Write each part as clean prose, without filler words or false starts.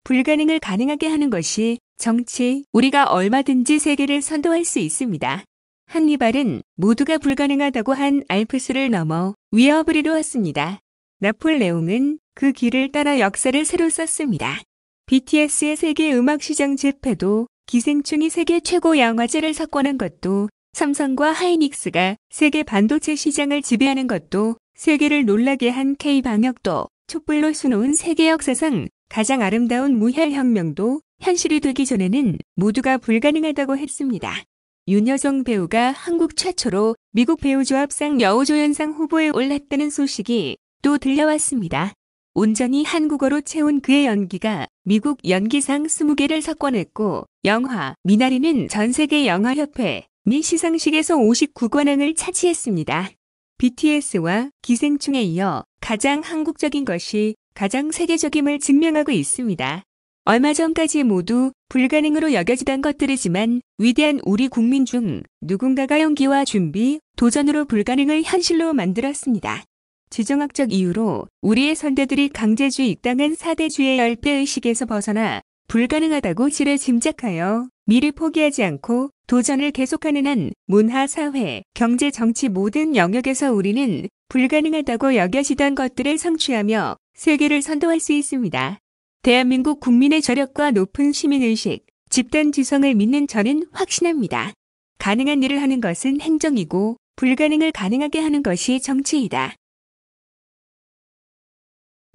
불가능을 가능하게 하는 것이 정치, 우리가 얼마든지 세계를 선도할 수 있습니다. 한니발은 모두가 불가능하다고 한 알프스를 넘어 위협을 이루었습니다. 나폴레옹은 그 길을 따라 역사를 새로 썼습니다. BTS의 세계 음악 시장 재패도, 기생충이 세계 최고 영화제를 석권한 것도, 삼성과 하이닉스가 세계 반도체 시장을 지배하는 것도, 세계를 놀라게 한 K방역도, 촛불로 수놓은 세계 역사상 가장 아름다운 무혈혁명도 현실이 되기 전에는 모두가 불가능하다고 했습니다. 윤여정 배우가 한국 최초로 미국 배우조합상 여우조연상 후보에 올랐다는 소식이 또 들려왔습니다. 온전히 한국어로 채운 그의 연기가 미국 연기상 20개를 석권했고, 영화 미나리는 전 세계 영화협회 미 시상식에서 59관왕을 차지했습니다. BTS와 기생충에 이어 가장 한국적인 것이 가장 세계적임을 증명하고 있습니다. 얼마 전까지 모두 불가능으로 여겨지던 것들이지만 위대한 우리 국민 중 누군가가 용기와 준비, 도전으로 불가능을 현실로 만들었습니다. 지정학적 이유로 우리의 선대들이 강제주의 입당한 사대주의 열배의식에서 벗어나 불가능하다고 지레 짐작하여 미를 포기하지 않고 도전을 계속하는 한 문화, 사회, 경제, 정치 모든 영역에서 우리는 불가능하다고 여겨지던 것들을 성취하며 세계를 선도할 수 있습니다. 대한민국 국민의 저력과 높은 시민의식, 집단지성을 믿는 저는 확신합니다. 가능한 일을 하는 것은 행정이고 불가능을 가능하게 하는 것이 정치이다.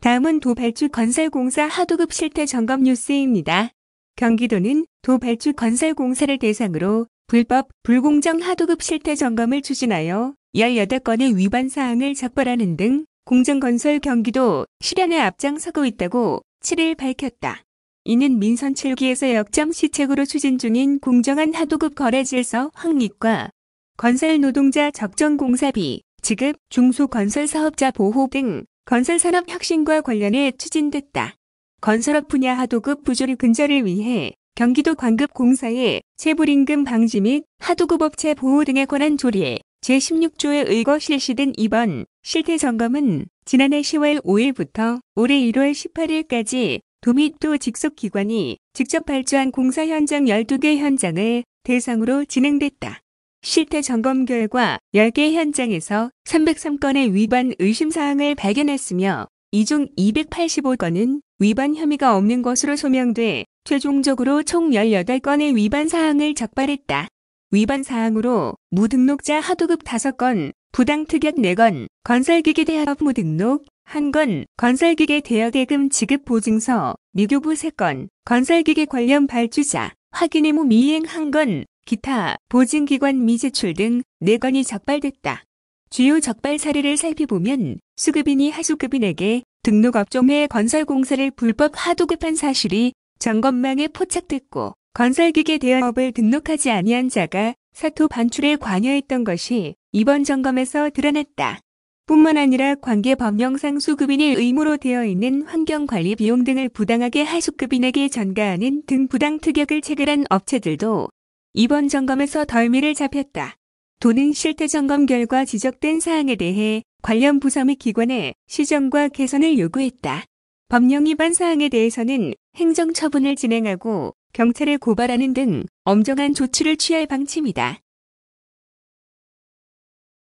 다음은 도발주건설공사 하도급 실태 점검 뉴스입니다. 경기도는 도발주건설공사를 대상으로 불법, 불공정 하도급 실태 점검을 추진하여 18건의 위반 사항을 적발하는 등 공정건설 경기도 실현에 앞장서고 있다고 7일 밝혔다. 이는 민선 7기에서 역점 시책으로 추진 중인 공정한 하도급 거래 질서 확립과 건설 노동자 적정 공사비, 지급, 중소건설사업자 보호 등 건설산업 혁신과 관련해 추진됐다. 건설업 분야 하도급 부조리 근절을 위해 경기도 관급공사의 체불임금 방지 및 하도급 업체 보호 등에 관한 조례 제16조에 의거 실시된 이번 실태점검은 지난해 10월 5일부터 올해 1월 18일까지 도 및 도 직속기관이 직접 발주한 공사 현장 12개 현장을 대상으로 진행됐다. 실태 점검 결과 10개 현장에서 303건의 위반 의심사항을 발견했으며 이 중 285건은 위반 혐의가 없는 것으로 소명돼 최종적으로 총 18건의 위반 사항을 적발했다. 위반 사항으로 무등록자 하도급 5건, 부당특약 4건, 건설기계 대여업 무등록 1건, 건설기계 대여대금 지급 보증서, 미교부 3건, 건설기계 관련 발주자, 확인 의무 미이행 1건, 기타, 보증기관 미제출 등 4건이 적발됐다. 주요 적발 사례를 살펴보면 수급인이 하수급인에게 등록업종의 건설공사를 불법 하도급한 사실이 점검망에 포착됐고, 건설기계 대여업을 등록하지 아니한 자가 사토 반출에 관여했던 것이 이번 점검에서 드러났다. 뿐만 아니라 관계법령상 수급인이 의무로 되어 있는 환경관리 비용 등을 부당하게 하수급인에게 전가하는 등 부당특약을 체결한 업체들도 이번 점검에서 덜미를 잡혔다. 도는 실태점검 결과 지적된 사항에 대해 관련 부서 및 기관에 시정과 개선을 요구했다. 법령 위반 사항에 대해서는 행정처분을 진행하고 경찰에 고발하는 등 엄정한 조치를 취할 방침이다.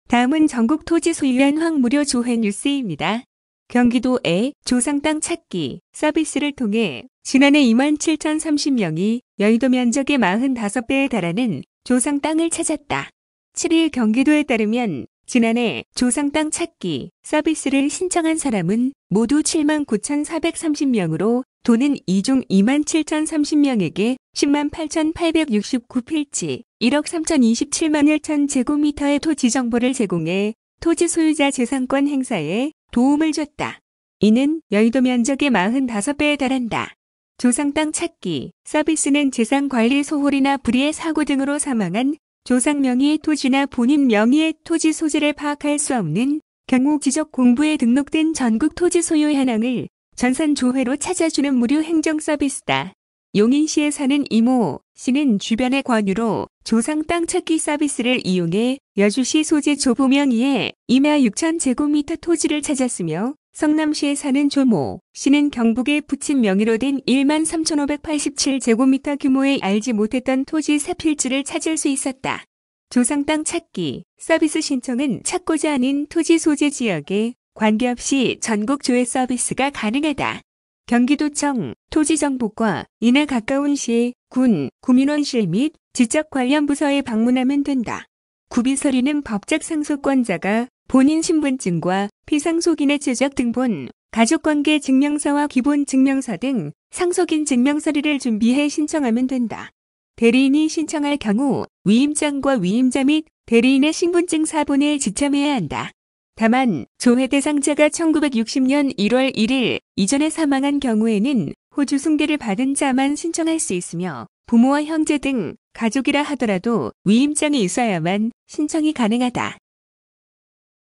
다음은 전국 토지 소유한 황무료 조회 뉴스입니다. 경기도의 조상 땅 찾기 서비스를 통해 지난해 27,030명이 여의도 면적의 45배에 달하는 조상 땅을 찾았다. 7일 경기도에 따르면 지난해 조상 땅 찾기 서비스를 신청한 사람은 모두 79,430명으로 도는 이 중 27,030명에게 108,869필지 1억 3,027만 1천 제곱미터의 토지 정보를 제공해 토지 소유자 재산권 행사에 도움을 줬다. 이는 여의도 면적의 45배에 달한다. 조상 땅 찾기 서비스는 재산관리 소홀이나 불의의 사고 등으로 사망한 조상 명의의 토지나 본인 명의의 토지 소재를 파악할 수 없는 경우 지적 공부에 등록된 전국 토지 소유 현황을 전산 조회로 찾아주는 무료 행정 서비스다. 용인시에 사는 이모 씨는 주변의 권유로 조상 땅 찾기 서비스를 이용해 여주시 소재 조보 명의의 임야 6,000제곱미터 토지를 찾았으며 성남시에 사는 조모 씨는 경북의 부친 명의로 된 13,587제곱미터 규모의 알지 못했던 토지 4필지를 찾을 수 있었다. 조성 땅 찾기 서비스 신청은 찾고자 하는 토지 소재 지역에 관계없이 전국 조회 서비스가 가능하다. 경기도청 토지정보과 이나 가까운 시, 군, 구민원실 및 지적 관련 부서에 방문하면 된다. 구비서류는 법적 상속권자가 본인 신분증과 피상속인의 최적 등본, 가족관계 증명서와 기본 증명서 등 상속인 증명서류를 준비해 신청하면 된다. 대리인이 신청할 경우 위임장과 위임자 및 대리인의 신분증 사본을 지참해야 한다. 다만 조회 대상자가 1960년 1월 1일 이전에 사망한 경우에는 호주 승계를 받은 자만 신청할 수 있으며 부모와 형제 등 가족이라 하더라도 위임장이 있어야만 신청이 가능하다.